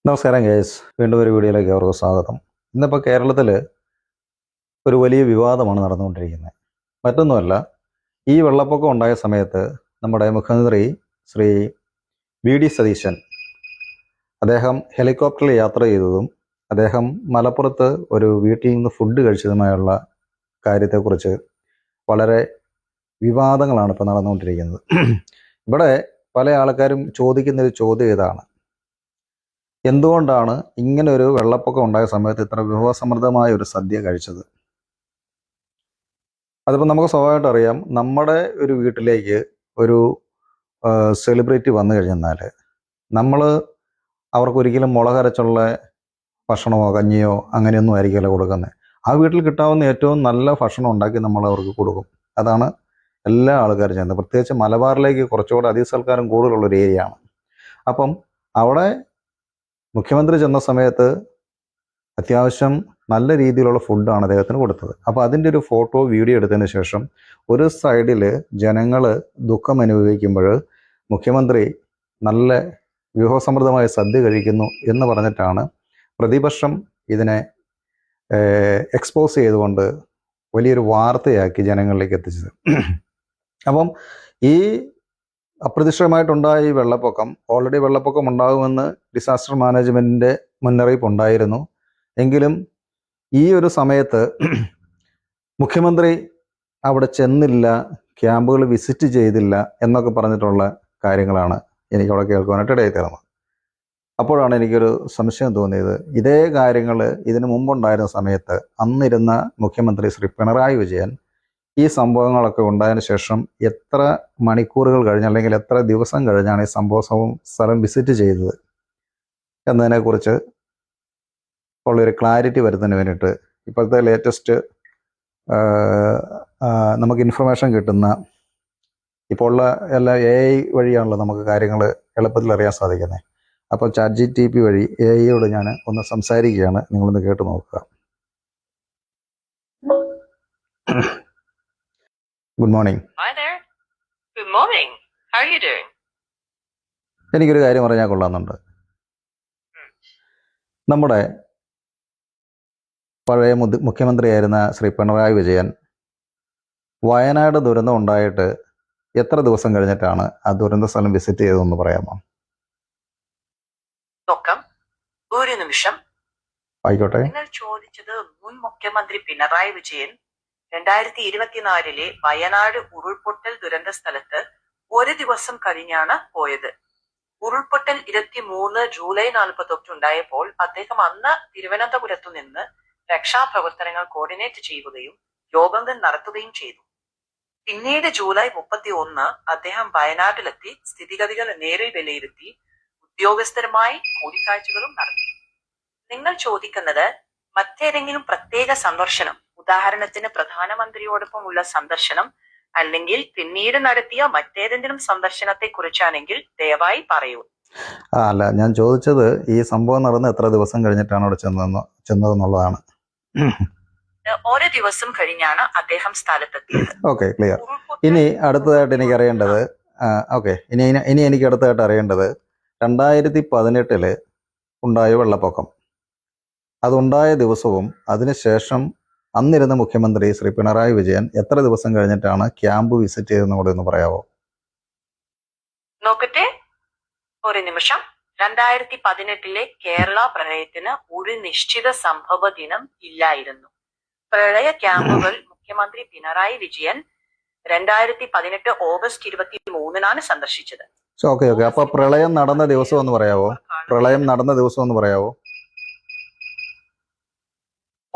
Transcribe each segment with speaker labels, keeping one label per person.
Speaker 1: നമസ്കാരം ഗേസ്, വീണ്ടും ഒരു വീഡിയോയിലേക്ക് അവർക്ക് സ്വാഗതം. ഇന്നിപ്പോൾ കേരളത്തിൽ ഒരു വലിയ വിവാദമാണ് നടന്നുകൊണ്ടിരിക്കുന്നത്. മറ്റൊന്നുമല്ല, ഈ വെള്ളപ്പൊക്കം ഉണ്ടായ സമയത്ത് നമ്മുടെ മുഖ്യമന്ത്രി ശ്രീ വി.ഡി. സതീശൻ അദ്ദേഹം ഹെലികോപ്റ്ററിൽ യാത്ര ചെയ്തതും അദ്ദേഹം മലപ്പുറത്ത് ഒരു വീട്ടിൽ നിന്ന് ഫുഡ് കഴിച്ചതുമായുള്ള കാര്യത്തെക്കുറിച്ച് വളരെ വിവാദങ്ങളാണ് ഇപ്പോൾ നടന്നുകൊണ്ടിരിക്കുന്നത്. ഇവിടെ പല ആൾക്കാരും ചോദിക്കുന്നൊരു ചോദ്യം ഇതാണ്: എന്തുകൊണ്ടാണ് ഇങ്ങനെ ഒരു വെള്ളപ്പൊക്കം ഉണ്ടായ സമയത്ത് ഇത്ര വിഭവസമൃദ്ധമായ ഒരു സദ്യ കഴിച്ചത്? അതിപ്പോൾ നമുക്ക് സ്വാഭാവികമായിട്ട് അറിയാം, നമ്മുടെ ഒരു വീട്ടിലേക്ക് ഒരു സെലിബ്രിറ്റി വന്നു കഴിഞ്ഞാൽ നമ്മൾ അവർക്കൊരിക്കലും മുളകരച്ചുള്ള ഭക്ഷണമോ കഞ്ഞിയോ അങ്ങനെയൊന്നും ആയിരിക്കില്ല കൊടുക്കുന്നത്. ആ വീട്ടിൽ കിട്ടാവുന്ന ഏറ്റവും നല്ല ഭക്ഷണം ഉണ്ടാക്കി നമ്മൾ അവർക്ക് കൊടുക്കും. അതാണ് എല്ലാ ആൾക്കാരും ചെയ്യുന്നത്. പ്രത്യേകിച്ച് മലബാറിലേക്ക് കുറച്ചുകൂടെ അതിസൽക്കാരം കൂടുതലുള്ളൊരു ഏരിയ ആണ്. അപ്പം അവിടെ മുഖ്യമന്ത്രി ചെന്ന സമയത്ത് അത്യാവശ്യം നല്ല രീതിയിലുള്ള ഫുഡാണ് അദ്ദേഹത്തിന് കൊടുത്തത്. അപ്പോൾ അതിൻ്റെ ഒരു ഫോട്ടോ വീഡിയോ എടുത്തതിന് ശേഷം ഒരു സൈഡിൽ ജനങ്ങൾ ദുഃഖം അനുഭവിക്കുമ്പോൾ മുഖ്യമന്ത്രി നല്ല വിഭവസമൃദ്ധമായ സദ്യ കഴിക്കുന്നു എന്ന് പറഞ്ഞിട്ടാണ് പ്രതിപക്ഷം ഇതിനെ എക്സ്പോസ് ചെയ്തുകൊണ്ട് വലിയൊരു വാർത്തയാക്കി ജനങ്ങളിലേക്ക് എത്തിച്ചത്. അപ്പം ഈ അപ്രതീക്ഷിതമായിട്ടുണ്ടായ ഈ വെള്ളപ്പൊക്കം, ഓൾറെഡി വെള്ളപ്പൊക്കം ഉണ്ടാകുമെന്ന് ഡിസാസ്റ്റർ മാനേജ്മെൻറ്റിൻ്റെ മുന്നറിയിപ്പ് ഉണ്ടായിരുന്നു. എങ്കിലും ഈ ഒരു സമയത്ത് മുഖ്യമന്ത്രി അവിടെ ചെന്നില്ല, ക്യാമ്പുകൾ വിസിറ്റ് ചെയ്തില്ല എന്നൊക്കെ പറഞ്ഞിട്ടുള്ള കാര്യങ്ങളാണ് എനിക്കവിടെ കേൾക്കുവാനായിട്ട് ഇടയിൽ തീർന്നത്. അപ്പോഴാണ് എനിക്കൊരു സംശയം തോന്നിയത്. ഇതേ കാര്യങ്ങൾ ഇതിനു മുമ്പുണ്ടായിരുന്ന സമയത്ത് അന്നിരുന്ന മുഖ്യമന്ത്രി ശ്രീ പിണറായി വിജയൻ ഈ സംഭവങ്ങളൊക്കെ ഉണ്ടായതിനു ശേഷം എത്ര മണിക്കൂറുകൾ കഴിഞ്ഞ് അല്ലെങ്കിൽ എത്ര ദിവസം കഴിഞ്ഞാണ് ഈ സ്ഥലം വിസിറ്റ് ചെയ്തത് എന്നതിനെക്കുറിച്ച് ഉള്ളൊരു ക്ലാരിറ്റി വരുന്നതിന് വേണ്ടിയിട്ട് ഇപ്പോഴത്തെ ലേറ്റസ്റ്റ് നമുക്ക് ഇൻഫർമേഷൻ കിട്ടുന്ന ഇപ്പോൾ ഉള്ള എല്ലാ AI വഴിയാണല്ലോ നമുക്ക് കാര്യങ്ങൾ എളുപ്പത്തിൽ അറിയാൻ സാധിക്കുന്നത്. അപ്പോൾ ChatGPT വഴി AIയോട് ഞാൻ ഒന്ന് സംസാരിക്കുകയാണ്, നിങ്ങളൊന്ന് കേട്ട് നോക്കുക. Good morning.
Speaker 2: Hi there. Good morning. How are you doing?
Speaker 1: എനിക്കൊരു കാര്യം പറഞ്ഞാൽ കൊള്ളാമെന്നുണ്ട്. നമ്മുടെ പഴയ മുഖ്യമന്ത്രിയായിരുന്ന ശ്രീ പിണറായി വിജയൻ വയനാട് ദുരന്തം ഉണ്ടായിട്ട് എത്ര ദിവസം കഴിഞ്ഞിട്ടാണ് ആ ദുരന്ത സ്ഥലം വിസിറ്റ് ചെയ്തതെന്ന് പറയാമോ?
Speaker 2: നോക്കാം, ഒരു നിമിഷം.
Speaker 1: ആയിക്കോട്ടെ.
Speaker 2: നിങ്ങൾ ചോദിച്ചത് മുൻ മുഖ്യമന്ത്രി പിണറായി വിജയൻ 2024 വയനാട് ഉരുൾപൊട്ടൽ ദുരന്ത സ്ഥലത്ത് ഒരു ദിവസം കഴിഞ്ഞാണ് പോയത്. ഉരുൾപൊട്ടൽ 23 ജൂലൈ 48 ഉണ്ടായപ്പോൾ അദ്ദേഹം അന്ന് തിരുവനന്തപുരത്തു നിന്ന് രക്ഷാപ്രവർത്തനങ്ങൾ കോർഡിനേറ്റ് ചെയ്യുകയും യോഗങ്ങൾ നടത്തുകയും ചെയ്തു. പിന്നീട് ജൂലൈ 31 അദ്ദേഹം വയനാട്ടിലെത്തി സ്ഥിതിഗതികൾ നേരിൽ വിലയിരുത്തി ഉദ്യോഗസ്ഥരുമായി കൂടിക്കാഴ്ചകളും നടത്തി. നിങ്ങൾ ചോദിക്കുന്നത് മറ്റേതെങ്കിലും പ്രത്യേക സന്ദർശനം, ഉദാഹരണത്തിന് പ്രധാനമന്ത്രിയോടൊപ്പമുള്ള സന്ദർശനം അല്ലെങ്കിൽ പിന്നീട് നടത്തിയ മറ്റേതെങ്കിലും സന്ദർശനത്തെ കുറിച്ചാണെങ്കിൽ ദയവായി പറയൂ.
Speaker 1: അല്ല, ഞാൻ ചോദിച്ചത് ഈ സംഭവം നടന്ന് എത്ര ദിവസം കഴിഞ്ഞിട്ടാണ് അവിടെ ചെന്നതെന്നുള്ളതാണ്.
Speaker 2: ഒരു ദിവസം കഴിഞ്ഞാണ് അദ്ദേഹം സ്ഥലത്തെത്തിയത്.
Speaker 1: Okay, clear. ഇനി അടുത്തതായിട്ട് എനിക്ക് അറിയേണ്ടത് ഇനി എനിക്ക് അടുത്തതായിട്ട് അറിയേണ്ടത് 2018 ഉണ്ടായ വെള്ളപ്പൊക്കം, അതുണ്ടായ ദിവസവും അതിനുശേഷം അന്നിരുന്ന മുഖ്യമന്ത്രി ശ്രീ പിണറായി വിജയൻ എത്ര ദിവസം കഴിഞ്ഞിട്ടാണ് ക്യാമ്പ് വിസിറ്റ് ചെയ്തെന്ന് കൂടെ ഒന്ന് പറയാമോ?
Speaker 2: നോക്കട്ടെ, ഒരു നിമിഷം. 2018 കേരള പ്രളയത്തിന് ഒരു നിശ്ചിത സംഭവ ദിനം ഇല്ലായിരുന്നു. പ്രളയ ക്യാമ്പുകൾ മുഖ്യമന്ത്രി പിണറായി വിജയൻ 2018 ഓഗസ്റ്റ് 23 സന്ദർശിച്ചത്.
Speaker 1: ഓക്കെ. അപ്പൊ പ്രളയം നടന്ന ദിവസം ഒന്ന് പറയാവോ?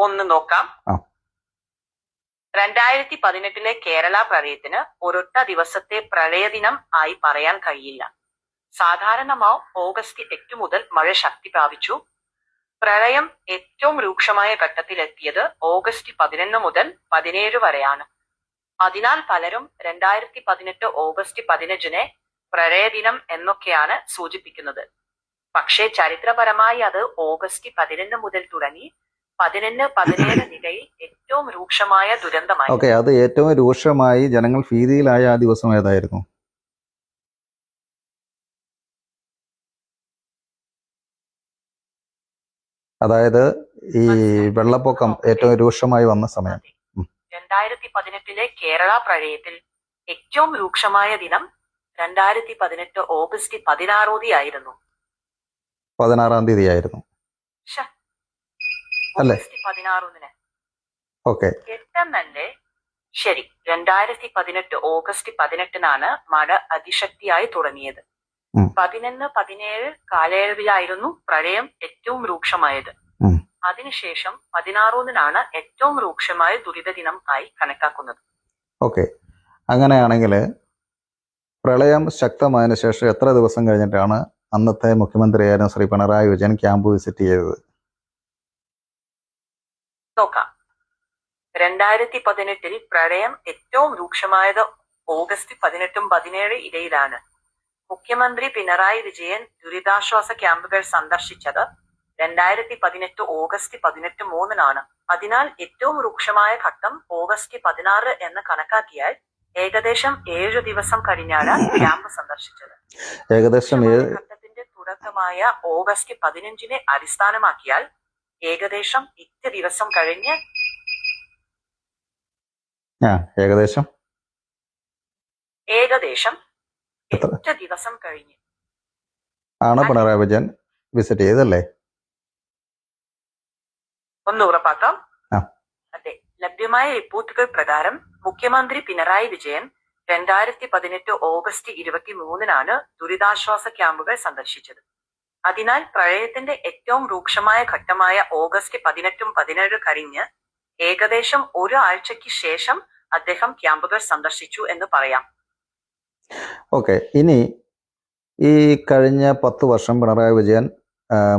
Speaker 2: ഒന്ന് നോക്കാം. 2018 കേരള പ്രളയത്തിന് ഒരൊറ്റ ദിവസത്തെ പ്രളയദിനം ആയി പറയാൻ കഴിയില്ല. സാധാരണമായി ഓഗസ്റ്റ് 8 മുതൽ മഴ ശക്തി പ്രാപിച്ചു. പ്രളയം ഏറ്റവും രൂക്ഷമായ ഘട്ടത്തിലെത്തിയത് ഓഗസ്റ്റ് 11 മുതൽ 17 വരെയാണ്. അതിനാൽ പലരും 2018 ഓഗസ്റ്റ് 15 പ്രളയദിനം എന്നൊക്കെയാണ് സൂചിപ്പിക്കുന്നത്. പക്ഷേ ചരിത്രപരമായി അത് ഓഗസ്റ്റ് 11 മുതൽ തുടങ്ങി 11-17 നിലയിൽ ഏറ്റവും രൂക്ഷമായ ദുരന്തമായി.
Speaker 1: ഓക്കെ, അത് ഏറ്റവും രൂക്ഷമായി ജനങ്ങൾ ഭീതിയിലായ ആ ദിവസം ഏതായിരുന്നു? അതായത് ഈ വെള്ളപ്പൊക്കം
Speaker 2: ഓക്കെ.
Speaker 1: ഏറ്റവും രൂക്ഷമായി വന്ന സമയം.
Speaker 2: അതെ. 2018 കേരള പ്രളയത്തിൽ ഏറ്റവും രൂക്ഷമായ ദിനം 2018 ഓഗസ്റ്റ് 16 ആയിരുന്നു.
Speaker 1: 16-ാം തീയതി ആയിരുന്നു
Speaker 2: ശ്ശെ.
Speaker 1: അല്ലേ?
Speaker 2: August 16
Speaker 1: okay.
Speaker 2: എട്ടെന്നല്ലേ? ശരി. 2018 ഓഗസ്റ്റ് 18 മഴ അതിശക്തിയായി തുടങ്ങിയത്.
Speaker 1: ഉം.
Speaker 2: 11-17 കാലയളവിലായിരുന്നു പ്രളയം ഏറ്റവും രൂക്ഷമായത്.
Speaker 1: ഉം.
Speaker 2: അതിനുശേഷം 16 ഏറ്റവും രൂക്ഷമായ ദുരിത ദിനം ആയി കണക്കാക്കുന്നത്.
Speaker 1: ഓക്കെ. അങ്ങനെയാണെങ്കിൽ പ്രളയം ശക്തമായതിനു ശേഷം എത്ര ദിവസം കഴിഞ്ഞിട്ടാണ് അന്നത്തെ മുഖ്യമന്ത്രിയായിരുന്ന ശ്രീ പിണറായി വിജയൻ ക്യാമ്പ് വിസിറ്റ് ചെയ്തത്?
Speaker 2: നോക്കാം. 2018 പ്രളയം ഏറ്റവും രൂക്ഷമായത് ഓഗസ്റ്റ് 18-17 ഇടയിലാണ്. മുഖ്യമന്ത്രി പിണറായി വിജയൻ ദുരിതാശ്വാസ ക്യാമ്പുകൾ സന്ദർശിച്ചത് 2018 ഓഗസ്റ്റ് 18 അതിനാൽ ഏറ്റവും രൂക്ഷമായ ഘട്ടം ഓഗസ്റ്റ് 16 എന്ന് കണക്കാക്കിയാൽ ഏകദേശം 7 ദിവസം കഴിഞ്ഞാണ് ക്യാമ്പ് സന്ദർശിച്ചത്.
Speaker 1: ഏകദേശം
Speaker 2: ഘട്ടത്തിന്റെ തുടക്കമായ ഓഗസ്റ്റ് 15 അടിസ്ഥാനമാക്കിയാൽ ഏകദേശം 8 ദിവസം കഴിഞ്ഞ്
Speaker 1: ഏകദേശം
Speaker 2: 8 ദിവസം കഴിഞ്ഞ്
Speaker 1: ആണ് പിണറായി വിജയൻ വിസിറ്റ് ചെയ്തല്ലേ?
Speaker 2: ഒന്ന് ഉറപ്പാക്കാം.
Speaker 1: ആ.
Speaker 2: അതെ. ലഭ്യമായ റിപ്പോർട്ടുകൾ പ്രകാരം മുഖ്യമന്ത്രി പിണറായി വിജയൻ 2018 ഓഗസ്റ്റ് 23 ദുരിതാശ്വാസ ക്യാമ്പുകൾ സന്ദർശിച്ചത്. അതിനാൽ പ്രളയത്തിന്റെ ഏറ്റവും രൂക്ഷമായ ഘട്ടമായ ഓഗസ്റ്റ് 18-17 കഴിഞ്ഞ് ഏകദേശം ഒരാഴ്ചയ്ക്ക് ശേഷം അദ്ദേഹം ക്യാമ്പുകൾ സന്ദർശിച്ചു എന്ന് പറയാം.
Speaker 1: ഓക്കെ. ഇനി ഈ കഴിഞ്ഞ 10 വർഷം പിണറായി വിജയൻ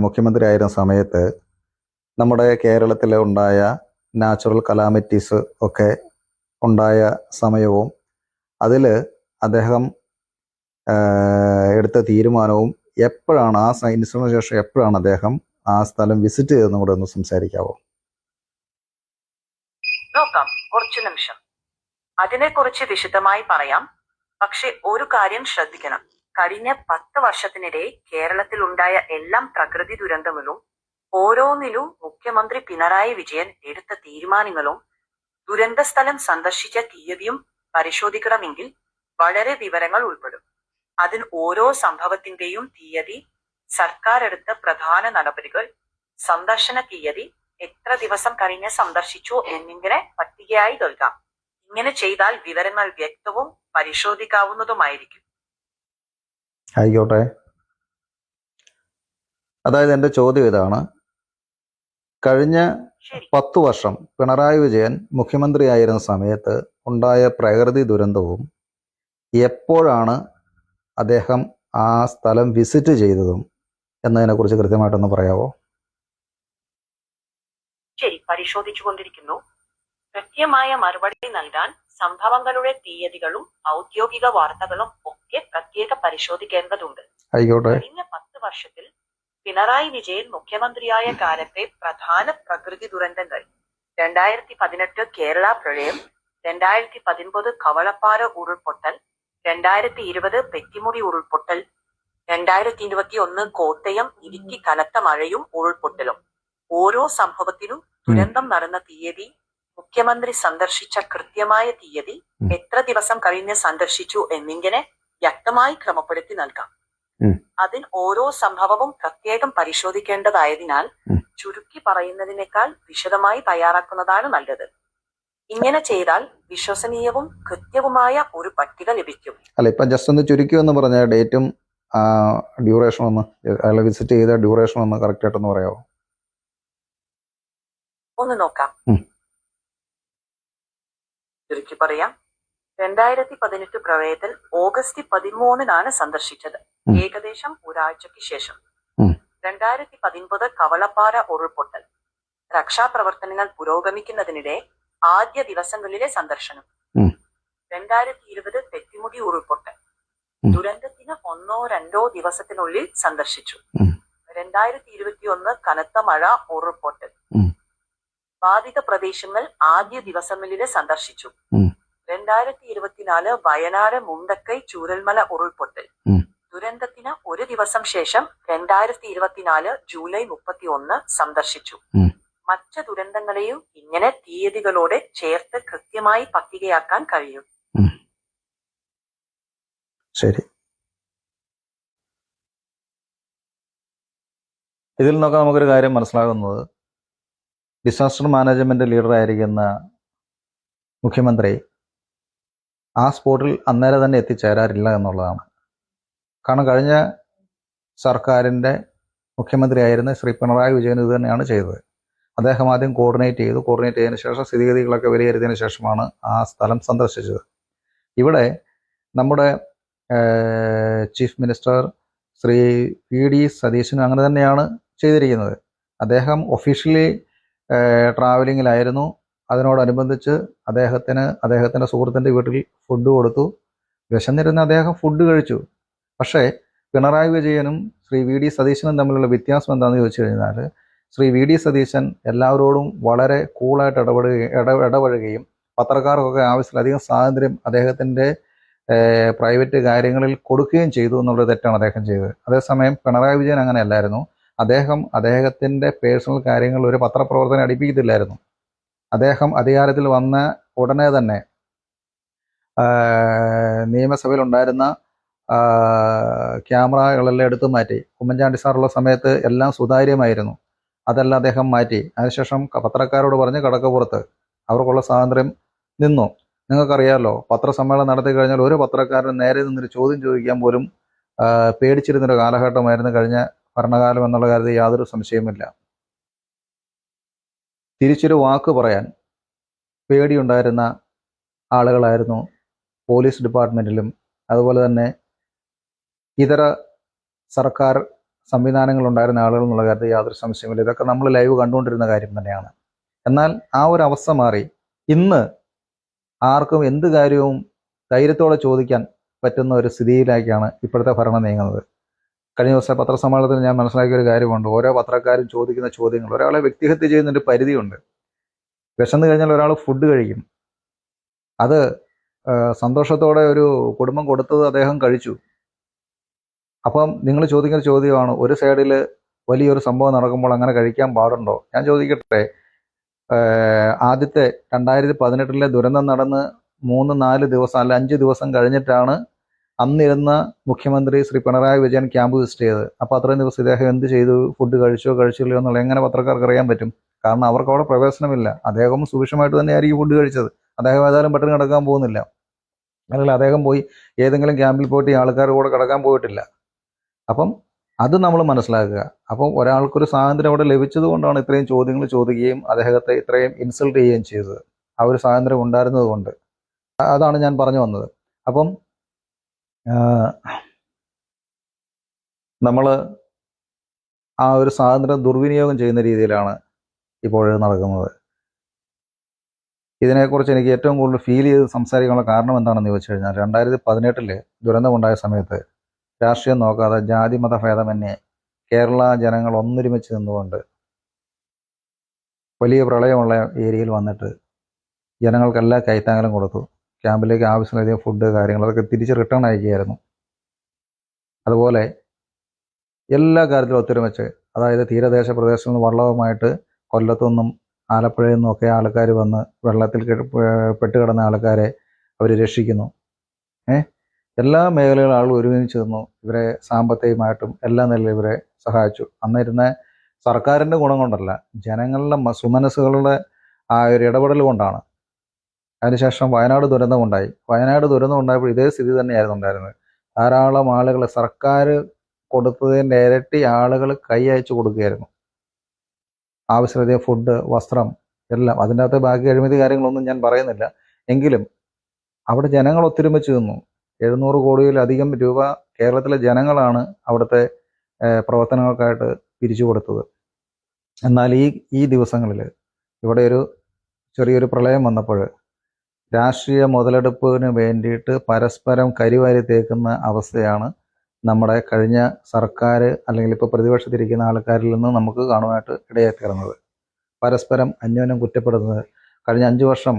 Speaker 1: മുഖ്യമന്ത്രി ആയിരുന്ന സമയത്ത് നമ്മുടെ കേരളത്തിൽ ഉണ്ടായ നാച്ചുറൽ കലാമിറ്റീസ് ഒക്കെ ഉണ്ടായ സമയവും അതിൽ അദ്ദേഹം എടുത്ത തീരുമാനവും എപ്പോഴാണ്, ആ ഇൻസിഡന്റിന് ശേഷം എപ്പോഴാണ് അദ്ദേഹം ആ സ്ഥലം വിസിറ്റ് ചെയ്തതെന്നും കൂടെ ഒന്ന് സംസാരിക്കാവോ?
Speaker 2: നോക്കാം. കുറച്ചു നിമിഷം അതിനെക്കുറിച്ച് വിശദമായി പറയാം. പക്ഷെ ഒരു കാര്യം ശ്രദ്ധിക്കണം. കഴിഞ്ഞ 10 വർഷത്തിനിടെ കേരളത്തിൽ ഉണ്ടായ എല്ലാ പ്രകൃതി ദുരന്തങ്ങളും ഓരോന്നിലും മുഖ്യമന്ത്രി പിണറായി വിജയൻ എടുത്ത തീരുമാനങ്ങളും ദുരന്ത സ്ഥലം സന്ദർശിച്ച തീയതിയും പരിശോധിക്കണമെങ്കിൽ വളരെ വിവരങ്ങൾ ഉൾപ്പെടും. അതിൽ ഓരോ സംഭവത്തിന്റെയും തീയതി, സർക്കാർ എടുത്ത പ്രധാന നടപടികൾ, സന്ദർശന തീയതി, എത്ര ദിവസം കഴിഞ്ഞ് സന്ദർശിച്ചു എന്നിങ്ങനെ പട്ടികയായി നൽകാം. ഇങ്ങനെ ചെയ്താൽ വിവരങ്ങൾ വ്യക്തവും പരിശോധിക്കാവുന്നതുമായിരിക്കും.
Speaker 1: ആയിക്കോട്ടെ. അതായത് എൻ്റെ ചോദ്യം ഇതാണ്, കഴിഞ്ഞ 10 വർഷം പിണറായി വിജയൻ മുഖ്യമന്ത്രിയായിരുന്ന സമയത്ത് ഉണ്ടായ പ്രകൃതി ദുരന്തവും എപ്പോഴാണ് അദ്ദേഹം ആ സ്ഥലം വിസിറ്റ് ചെയ്തതും എന്നതിനെക്കുറിച്ച് കൃത്യമായിട്ടൊന്ന് പറയാവോ?
Speaker 2: ശരി, പരിശോധിച്ചുകൊണ്ടിരിക്കുന്നു. കൃത്യമായ മറുപടി നൽകാൻ സംഭവങ്ങളുടെ തീയതികളും ഔദ്യോഗിക വാർത്തകളും ഒക്കെ പ്രത്യേക പരിശോധിക്കേണ്ടതുണ്ട്.
Speaker 1: ആയിക്കോട്ടെ.
Speaker 2: കഴിഞ്ഞ 10 വർഷത്തിൽ പിണറായി വിജയൻ മുഖ്യമന്ത്രിയായ കാലത്തെ പ്രധാന പ്രകൃതി ദുരന്തങ്ങൾ: 2018 കേരള പ്രളയം, 2019 കവളപ്പാറ ഉരുൾപൊട്ടൽ, 2020 പെട്ടിമുടി ഉരുൾപൊട്ടൽ, 2021 കോട്ടയം ഇടുക്കി കനത്ത മഴയും ഉരുൾപൊട്ടലും. ഓരോ സംഭവത്തിനും ദുരന്തം നടന്ന തീയതി, മുഖ്യമന്ത്രി സന്ദർശിച്ച കൃത്യമായ തീയതി, എത്ര ദിവസം കഴിഞ്ഞ് സന്ദർശിച്ചു എന്നിങ്ങനെ വ്യക്തമായി ക്രമപ്പെടുത്തി നൽകാം. അതിൽ ഓരോ സംഭവവും പ്രത്യേകം പരിശോധിക്കേണ്ടതായതിനാൽ ചുരുക്കി പറയുന്നതിനേക്കാൾ വിശദമായി തയ്യാറാക്കുന്നതാണ് നല്ലത്. ഇങ്ങനെ ചെയ്താൽ വിശ്വസനീയവും കൃത്യവുമായ ഒരു പട്ടിക ലഭിക്കും.
Speaker 1: അല്ല, ഇപ്പം ജസ്റ്റ് ഒന്ന് ചുരുക്കി എന്ന് പറഞ്ഞ ഡേറ്റും ഡ്യൂറേഷൻ ഒന്ന്, അയാൾ വിസിറ്റ് ചെയ്ത ഡ്യൂറേഷൻ ഒന്ന് കറക്റ്റ് ആയിട്ടൊന്ന് പറയാമോ?
Speaker 2: ഒന്ന് നോക്കാം. ചുരുക്കി പറയാം. 2018 പ്രളയത്തിൽ ഓഗസ്റ്റ് 13 സന്ദർശിച്ചത്, ഏകദേശം ഒരാഴ്ചയ്ക്ക് ശേഷം. 2019 കവളപ്പാറ ഉരുൾപൊട്ടൽ, രക്ഷാപ്രവർത്തനങ്ങൾ പുരോഗമിക്കുന്നതിനിടെ ആദ്യ ദിവസങ്ങളിലെ സന്ദർശനം. 2020 പെട്ടിമുടി ഉരുൾപൊട്ടൽ, ദുരന്തത്തിന് 1-2 ദിവസത്തിനുള്ളിൽ സന്ദർശിച്ചു. 2021 കനത്ത മഴ ഉരുൾപൊട്ടൽ, ബാധിത പ്രദേശങ്ങൾ ആദ്യ ദിവസങ്ങളിലെ സന്ദർശിച്ചു. 2024 വയനാട് മുണ്ടക്കൈ ചൂരൽമല ഉരുൾപൊട്ടൽ, ദുരന്തത്തിന് ഒരു ദിവസം ശേഷം 2024 ജൂലൈ 31 സന്ദർശിച്ചു.
Speaker 1: ഉം.
Speaker 2: മറ്റ് ദുരന്തങ്ങളെയും ഇങ്ങനെ തീയതികളോടെ ചേർത്ത് കൃത്യമായി പട്ടികയാക്കാൻ കഴിയും.
Speaker 1: ശരി. ഇതിൽ നിന്നൊക്കെ നമുക്കൊരു കാര്യം മനസ്സിലാകുന്നത്, ഡിസാസ്റ്റർ മാനേജ്മെന്റ് ലീഡറായിരിക്കുന്ന മുഖ്യമന്ത്രി ആ സ്പോട്ടിൽ അന്നേരം തന്നെ എത്തിച്ചേരാറില്ല എന്നുള്ളതാണ്. കാരണം കഴിഞ്ഞ സർക്കാരിൻ്റെ മുഖ്യമന്ത്രിയായിരുന്ന ശ്രീ പിണറായി വിജയൻ ഇത് തന്നെയാണ് ചെയ്തത്. അദ്ദേഹം ആദ്യം കോർഡിനേറ്റ് ചെയ്തതിന് ശേഷം സ്ഥിതിഗതികളൊക്കെ വിലയിരുത്തിയതിന് ശേഷമാണ് ആ സ്ഥലം സന്ദർശിച്ചത്. ഇവിടെ നമ്മുടെ chief minister Shri VD. Satheesan അങ്ങനെ തന്നെയാണ് ചെയ്തിരിക്കുന്നത്. അദ്ദേഹം ഒഫീഷ്യലി ട്രാവലിങ്ങിലായിരുന്നു. അതിനോടനുബന്ധിച്ച് അദ്ദേഹത്തിൻ്റെ സുഹൃത്തിൻ്റെ വീട്ടിൽ ഫുഡ് കൊടുത്തു. വിശന്നിരുന്ന് അദ്ദേഹം ഫുഡ് കഴിച്ചു. പക്ഷേ പിണറായി വിജയനും ശ്രീ വി.ഡി. സതീശനും തമ്മിലുള്ള വ്യത്യാസം എന്താണെന്ന് ചോദിച്ചു കഴിഞ്ഞാൽ, ശ്രീ വി.ഡി. സതീശൻ എല്ലാവരോടും വളരെ കൂളായിട്ട് ഇടപഴകുകയും പത്രക്കാർക്കൊക്കെ ആവശ്യത്തിലധികം സ്വാതന്ത്ര്യം അദ്ദേഹത്തിൻ്റെ പ്രൈവറ്റ് കാര്യങ്ങളിൽ കൊടുക്കുകയും ചെയ്തു എന്നുള്ളത് തെറ്റാണ് അദ്ദേഹം ചെയ്തത്. അതേസമയം പിണറായി വിജയൻ അങ്ങനെയല്ലായിരുന്നു. അദ്ദേഹത്തിൻ്റെ പേഴ്സണൽ കാര്യങ്ങൾ ഒരു പത്രപ്രവർത്തനം അടുപ്പിക്കത്തില്ലായിരുന്നു. അദ്ദേഹം അധികാരത്തിൽ വന്ന ഉടനെ തന്നെ നിയമസഭയിൽ ഉണ്ടായിരുന്ന ക്യാമറകളെല്ലാം എടുത്തു മാറ്റി. ഉമ്മൻചാണ്ടി സാറുള്ള സമയത്ത് എല്ലാം സുതാര്യമായിരുന്നു. അതെല്ലാം അദ്ദേഹം മാറ്റി. അതിനുശേഷം പത്രക്കാരോട് പറഞ്ഞ് കടക്കപ്പുറത്ത് അവർക്കുള്ള സ്വാതന്ത്ര്യം നിന്നു. നിങ്ങൾക്കറിയാമല്ലോ, പത്രസമ്മേളനം നടത്തി കഴിഞ്ഞാൽ ഒരു പത്രക്കാരന് നേരെ നിന്നൊരു ചോദ്യം ചോദിക്കാൻ പോലും പേടിച്ചിരുന്നൊരു കാലഘട്ടമായിരുന്നു കഴിഞ്ഞ ഭരണകാലം എന്നുള്ള കാര്യത്തിൽ യാതൊരു സംശയവുമില്ല. തിരിച്ചൊരു വാക്ക് പറയാൻ പേടിയുണ്ടായിരുന്ന ആളുകളായിരുന്നു പോലീസ് ഡിപ്പാർട്ട്മെൻറ്റിലും അതുപോലെ തന്നെ ഇതര സർക്കാർ സംവിധാനങ്ങളുണ്ടായിരുന്ന ആളുകൾ എന്നുള്ള കാര്യത്തിൽ യാതൊരു സംശയമില്ല. ഇതൊക്കെ നമ്മൾ ലൈവ് കണ്ടുകൊണ്ടിരുന്ന കാര്യം തന്നെയാണ്. എന്നാൽ ആ ഒരു അവസ്ഥ മാറി. ഇന്ന് ആർക്കും എന്ത് കാര്യവും ധൈര്യത്തോടെ ചോദിക്കാൻ പറ്റുന്ന ഒരു സ്ഥിതിയിലേക്കാണ് ഇപ്പോഴത്തെ ഭരണം നീങ്ങുന്നത്. കഴിഞ്ഞ ദിവസം പത്രസമ്മേളനത്തിൽ ഞാൻ മനസ്സിലാക്കിയ ഒരു കാര്യമുണ്ട്. ഓരോ പത്രക്കാരും ചോദിക്കുന്ന ചോദ്യങ്ങൾ, ഒരാളെ വ്യക്തിഹത്യ ചെയ്യുന്നൊരു പരിധിയുണ്ട്. വിശന്നു കഴിഞ്ഞാൽ ഒരാൾ ഫുഡ് കഴിക്കും. അത് സന്തോഷത്തോടെ ഒരു കുടുംബം കൊടുത്തത് അദ്ദേഹം കഴിച്ചു. അപ്പം നിങ്ങൾ ചോദിക്കുന്ന ചോദ്യമാണ്, ഒരു സൈഡിൽ വലിയൊരു സംഭവം നടക്കുമ്പോൾ അങ്ങനെ കഴിക്കാൻ പാടുണ്ടോ? ഞാൻ ചോദിക്കട്ടെ, ആദ്യത്തെ 2018 ദുരന്തം നടന്ന് 3-4 ദിവസം അല്ല 5 ദിവസം കഴിഞ്ഞിട്ടാണ് അന്നിരുന്ന മുഖ്യമന്ത്രി ശ്രീ പിണറായി വിജയൻ ക്യാമ്പ് വിസിറ്റ് ചെയ്തത്. അപ്പോൾ അത്രയും ദിവസം ഇദ്ദേഹം എന്ത് ചെയ്തു? ഫുഡ് കഴിച്ചില്ലയോ എന്നുള്ള എങ്ങനെ പത്രക്കാർക്ക് അറിയാൻ പറ്റും? കാരണം അവർക്ക് അവിടെ പ്രവേശനമില്ല. അദ്ദേഹം സുഭിക്ഷമായിട്ട് തന്നെയായിരിക്കും ഫുഡ് കഴിച്ചത്. അദ്ദേഹം ഏതായാലും പെട്ടെന്ന് കിടക്കാൻ പോകുന്നില്ല. അല്ലെങ്കിൽ അദ്ദേഹം പോയി ഏതെങ്കിലും ക്യാമ്പിൽ പോയിട്ട് ഈ ആൾക്കാരുടെ കൂടെ കിടക്കാൻ പോയിട്ടില്ല. അപ്പം അത് നമ്മൾ മനസ്സിലാക്കുക. അപ്പം ഒരാൾക്കൊരു സ്വാതന്ത്ര്യം അവിടെ ലഭിച്ചത് കൊണ്ടാണ് ഇത്രയും ചോദ്യങ്ങൾ ചോദിക്കുകയും അദ്ദേഹത്തെ ഇത്രയും ഇൻസൾട്ട് ചെയ്യുകയും ചെയ്തത്. ആ ഒരു സ്വാതന്ത്ര്യം ഉണ്ടായിരുന്നത് കൊണ്ട്. അതാണ് ഞാൻ പറഞ്ഞു വന്നത്. അപ്പം നമ്മൾ ആ ഒരു സ്വാതന്ത്ര്യം ദുർവിനിയോഗം ചെയ്യുന്ന രീതിയിലാണ് ഇപ്പോൾ നടക്കുന്നത്. ഇതിനെക്കുറിച്ച് എനിക്ക് ഏറ്റവും കൂടുതൽ ഫീൽ ചെയ്ത് സംസാരിക്കാനുള്ള കാരണം എന്താണെന്ന് ചോദിച്ചു കഴിഞ്ഞാൽ, 2018 ദുരന്തമുണ്ടായ സമയത്ത് രാഷ്ട്രീയം നോക്കാതെ ജാതി മത ഭേദമന്യേ കേരള ജനങ്ങൾ ഒന്നൊരുമിച്ച് നിന്നുകൊണ്ട് വലിയ പ്രളയമുള്ള ഏരിയയിൽ വന്നിട്ട് ജനങ്ങൾക്കെല്ലാം കൈത്താങ്ങലും കൊടുത്തു. ക്യാമ്പിലേക്ക് ആവശ്യമുള്ളധികം ഫുഡ് കാര്യങ്ങളൊക്കെ തിരിച്ച് റിട്ടേൺ അയക്കുകയായിരുന്നു. അതുപോലെ എല്ലാ കാര്യത്തിലും ഒത്തൊരുമിച്ച്, അതായത് തീരദേശ പ്രദേശങ്ങളിൽ നിന്ന് വള്ളവുമായിട്ട് കൊല്ലത്തുനിന്നും ആലപ്പുഴയിൽ നിന്നൊക്കെ ആൾക്കാർ വന്ന് വെള്ളത്തിൽ പെട്ടുകിടന്ന ആൾക്കാരെ അവർ രക്ഷിക്കുന്നു. എല്ലാ മേഖലകളും ആളുകൾ ഒരുമിച്ച് നിന്നു. ഇവരെ സാമ്പത്തികമായിട്ടും എല്ലാ നിലയിലും ഇവരെ സഹായിച്ചു. അന്നിരുന്ന സർക്കാരിൻ്റെ ഗുണം കൊണ്ടല്ല, ജനങ്ങളുടെ സുമനസ്സുകളുടെ ആ ഒരു ഇടപെടൽ കൊണ്ടാണ്. അതിനുശേഷം വയനാട് ദുരന്തമുണ്ടായി. വയനാട് ദുരന്തം ഉണ്ടായപ്പോൾ ഇതേ സ്ഥിതി തന്നെയായിരുന്നു ഉണ്ടായിരുന്നത്. ധാരാളം ആളുകൾ സർക്കാർ കൊടുത്തതിൻ്റെ ഇരട്ടി ആളുകൾ കൈ അയച്ചു കൊടുക്കുകയായിരുന്നു. ആവശ്യമുള്ള ഫുഡ്, വസ്ത്രം എല്ലാം. അതിൻ്റെ അകത്ത് ബാക്കി അഴിമതി കാര്യങ്ങളൊന്നും ഞാൻ പറയുന്നില്ല. എങ്കിലും അവിടെ ജനങ്ങൾ ഒത്തൊരുമിച്ച് നിന്നു. 700 കോടിയിലധികം രൂപ കേരളത്തിലെ ജനങ്ങളാണ് അവിടുത്തെ പ്രവർത്തനങ്ങൾക്കായിട്ട് പിരിച്ചു കൊടുത്തത്. എന്നാൽ ഈ ദിവസങ്ങളിൽ ഇവിടെ ഒരു ചെറിയൊരു പ്രളയം വന്നപ്പോൾ രാഷ്ട്രീയ മുതലെടുപ്പിന് വേണ്ടിയിട്ട് പരസ്പരം കരിവാരി തേക്കുന്ന അവസ്ഥയാണ് നമ്മുടെ കഴിഞ്ഞ സർക്കാർ അല്ലെങ്കിൽ ഇപ്പോൾ പ്രതിപക്ഷത്തിരിക്കുന്ന ആൾക്കാരിൽ നിന്ന് നമുക്ക് കാണുവാനായിട്ട് ഇടയായിത്തീർന്നത്. പരസ്പരം അന്യോന്യം കുറ്റപ്പെടുന്നത്. കഴിഞ്ഞ 5 വർഷം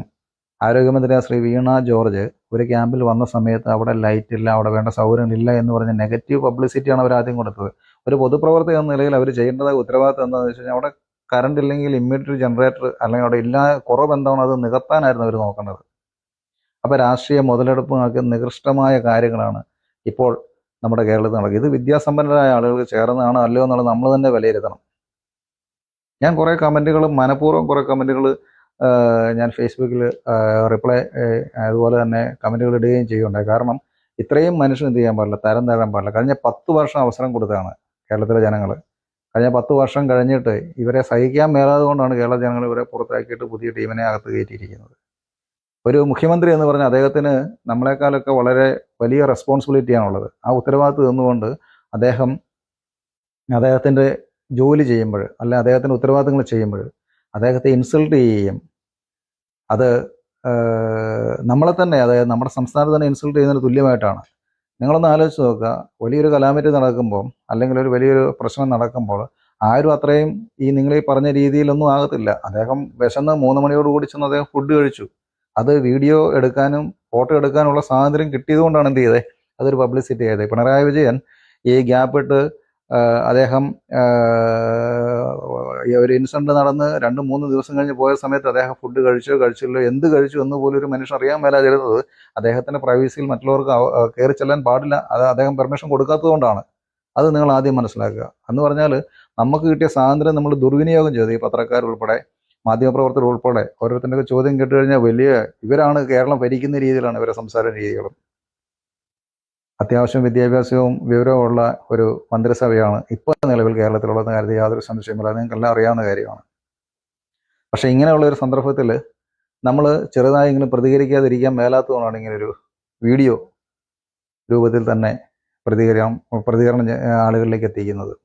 Speaker 1: ആരോഗ്യമന്ത്രിയായ ശ്രീ വീണ ജോർജ് ഒരു ക്യാമ്പിൽ വന്ന സമയത്ത് അവിടെ ലൈറ്റ് ഇല്ല, അവിടെ വേണ്ട സൗകര്യങ്ങളില്ല എന്ന് പറഞ്ഞ നെഗറ്റീവ് പബ്ലിസിറ്റിയാണ് അവർ ആദ്യം കൊടുത്തത്. ഒരു പൊതുപ്രവർത്തക എന്ന നിലയിൽ അവർ ചെയ്യേണ്ടതായ ഉത്തരവാദിത്തം എന്താണെന്ന് വെച്ച് കഴിഞ്ഞാൽ അവിടെ കറണ്ട് ഇല്ലെങ്കിൽ ഇമ്മീഡിയറ്റ് ജനറേറ്റർ അല്ലെങ്കിൽ അവിടെ ഇല്ല കുറവ് എന്താണ് അത് നികത്താനായിരുന്നു അവർ നോക്കേണ്ടത്. അപ്പോൾ രാഷ്ട്രീയ മുതലെടുപ്പുമാക്കി നികൃഷ്ടമായ കാര്യങ്ങളാണ് ഇപ്പോൾ നമ്മുടെ കേരളത്തിൽ നടക്കുക. ഇത് വിദ്യാസമ്പന്നരായ ആളുകൾക്ക് ചേർന്നതാണോ അല്ലയോ എന്നുള്ളത് നമ്മൾ തന്നെ വിലയിരുത്തണം. ഞാൻ കുറേ കമൻറ്റുകൾ മനഃപൂർവ്വം കുറേ കമൻറ്റുകൾ ഞാൻ ഫേസ്ബുക്കിൽ റിപ്ലൈ അതുപോലെ തന്നെ കമൻറ്റുകൾ ഇടുകയും ചെയ്യുന്നുണ്ടായി. കാരണം ഇത്രയും മനുഷ്യൻ എന്ത് ചെയ്യാൻ പാടില്ല, തരം താഴാൻ പാടില്ല. കഴിഞ്ഞ 10 വർഷം അവസരം കൊടുത്തതാണ് കേരളത്തിലെ ജനങ്ങൾ. കഴിഞ്ഞ 10 വർഷം കഴിഞ്ഞിട്ട് ഇവരെ സഹിക്കാൻ മേലാതെ കൊണ്ടാണ് കേരള ജനങ്ങൾ ഇവരെ പുറത്താക്കിയിട്ട് പുതിയ ടീമിനെ അകത്ത് കയറ്റിയിരിക്കുന്നത്. ഒരു മുഖ്യമന്ത്രി എന്ന് പറഞ്ഞാൽ അദ്ദേഹത്തിന് നമ്മളെക്കാളൊക്കെ വളരെ വലിയ റെസ്പോൺസിബിലിറ്റിയാണുള്ളത്. ആ ഉത്തരവാദിത്വം നിന്നുകൊണ്ട് അദ്ദേഹത്തിൻ്റെ ജോലി ചെയ്യുമ്പോൾ അല്ല അദ്ദേഹത്തിൻ്റെ ഉത്തരവാദിത്തങ്ങൾ ചെയ്യുമ്പോൾ അദ്ദേഹത്തെ ഇൻസൾട്ട് ചെയ്യുകയും അത് നമ്മളെ തന്നെ, അതായത് നമ്മുടെ സംസ്ഥാനത്ത് തന്നെ ഇൻസൾട്ട് ചെയ്യുന്നതിന് തുല്യമായിട്ടാണ്. നിങ്ങളൊന്ന് ആലോചിച്ച് നോക്കുക, വലിയൊരു കലാമിറ്റി നടക്കുമ്പോൾ അല്ലെങ്കിൽ ഒരു വലിയൊരു പ്രശ്നം നടക്കുമ്പോൾ ആരും അത്രയും നിങ്ങൾ ഈ പറഞ്ഞ രീതിയിലൊന്നും ആകത്തില്ല. അദ്ദേഹം വിശന്ന് 3 മണിയോടുകൂടി ചെന്ന് അദ്ദേഹം ഫുഡ് കഴിച്ചു. അത് വീഡിയോ എടുക്കാനും ഫോട്ടോ എടുക്കാനുള്ള സ്വാതന്ത്ര്യം കിട്ടിയതുകൊണ്ടാണ് എന്ത് ചെയ്തത്, അതൊരു പബ്ലിസിറ്റി ചെയ്തത്. പിണറായി വിജയൻ ഈ ഗ്യാപ്പ് ഇട്ട് അദ്ദേഹം ഒരു ഇൻസിഡന്റ് നടന്ന് 2-3 ദിവസം കഴിഞ്ഞ് പോയ സമയത്ത് അദ്ദേഹം ഫുഡ് കഴിച്ചോ കഴിച്ചില്ലോ, എന്ത് കഴിച്ചു എന്ന് പോലും ഒരു മനുഷ്യൻ അറിയാൻ മേലാതിരുന്നത് അദ്ദേഹത്തിൻ്റെ പ്രൈവസിയിൽ മറ്റുള്ളവർക്ക് കയറി ചെല്ലാൻ പാടില്ല, അത് അദ്ദേഹം പെർമിഷൻ കൊടുക്കാത്തതുകൊണ്ടാണ്. അത് നിങ്ങൾ ആദ്യം മനസ്സിലാക്കുക. എന്ന് പറഞ്ഞാൽ നമുക്ക് കിട്ടിയ സ്വാതന്ത്ര്യം നമ്മൾ ദുർവിനിയോഗം ചെയ്തു. ഈ പത്രക്കാരുൾപ്പെടെ മാധ്യമപ്രവർത്തകർ ഉൾപ്പെടെ ഓരോരുത്തരുടെ ചോദ്യം കേട്ട് കഴിഞ്ഞാൽ വലിയ ഇവരാണ് കേരളം ഭരിക്കുന്ന രീതിയിലാണ് ഇവരെ സംസാര രീതികളും. അത്യാവശ്യം വിദ്യാഭ്യാസവും വിവരവുമുള്ള ഒരു മന്ത്രിസഭയാണ് ഇപ്പോൾ നിലവിൽ കേരളത്തിലുള്ളതെന്ന കാര്യത്തിൽ യാതൊരു സംശയമില്ല. നിങ്ങൾക്കെല്ലാം അറിയാവുന്ന കാര്യമാണ്. പക്ഷേ ഇങ്ങനെയുള്ള ഒരു സന്ദർഭത്തിൽ നമ്മൾ ചെറുതായെങ്കിലും പ്രതികരിക്കാതിരിക്കാൻ മേലാത്തതുകൊണ്ടാണ് ഇങ്ങനൊരു വീഡിയോ രൂപത്തിൽ തന്നെ പ്രതികരണം ആളുകളിലേക്ക് എത്തിക്കുന്നത്.